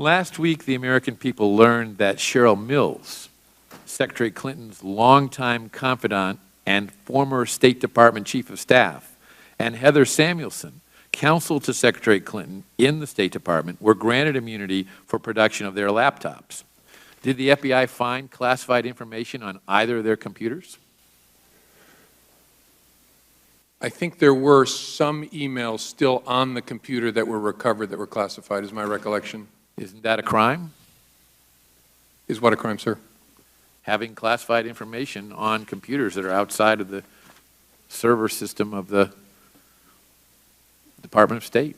Last week, the American people learned that Cheryl Mills, Secretary Clinton's longtime confidant and former State Department Chief of Staff, and Heather Samuelson, counsel to Secretary Clinton in the State Department, were granted immunity for production of their laptops. Did the FBI find classified information on either of their computers? I think there were some emails still on the computer that were recovered that were classified, is my recollection. Isn't that a crime? Is what a crime, sir? Having classified information on computers that are outside of the server system of the Department of State,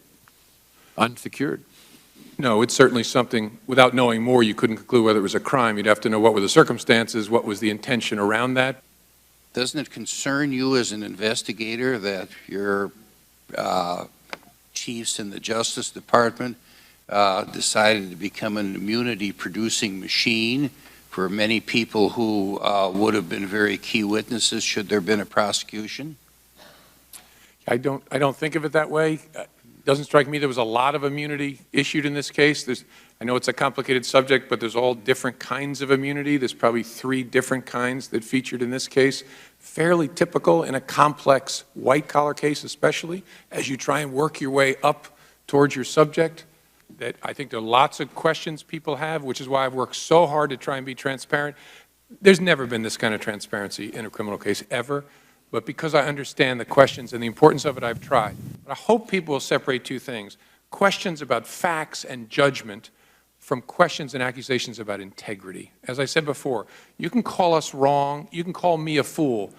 unsecured. No, it's certainly something, without knowing more, you couldn't conclude whether it was a crime. You'd have to know what were the circumstances, what was the intention around that. Doesn't it concern you as an investigator that your chiefs in the Justice Department decided to become an immunity-producing machine for many people who would have been very key witnesses should there have been a prosecution? I don't think of it that way. It doesn't strike me there was a lot of immunity issued in this case. I know it's a complicated subject, but there's all different kinds of immunity. There's probably 3 different kinds that featured in this case. Fairly typical in a complex white-collar case, especially, as you try and work your way up towards your subject. That I think there are lots of questions people have, which is why I've worked so hard to try and be transparent. There's never been this kind of transparency in a criminal case, ever. But because I understand the questions and the importance of it, I've tried. But I hope people will separate 2 things: questions about facts and judgment from questions and accusations about integrity. As I said before, you can call us wrong, you can call me a fool,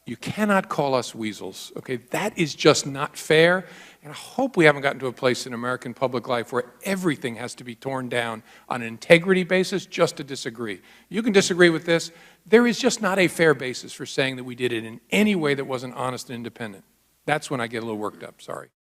you cannot call us weasels, okay? That is just not fair, and I hope we haven't gotten to a place in American public life where everything has to be torn down on an integrity basis just to disagree. You can disagree with this. There is just not a fair basis for saying that we did it in any way that wasn't honest and independent. That's when I get a little worked up, sorry.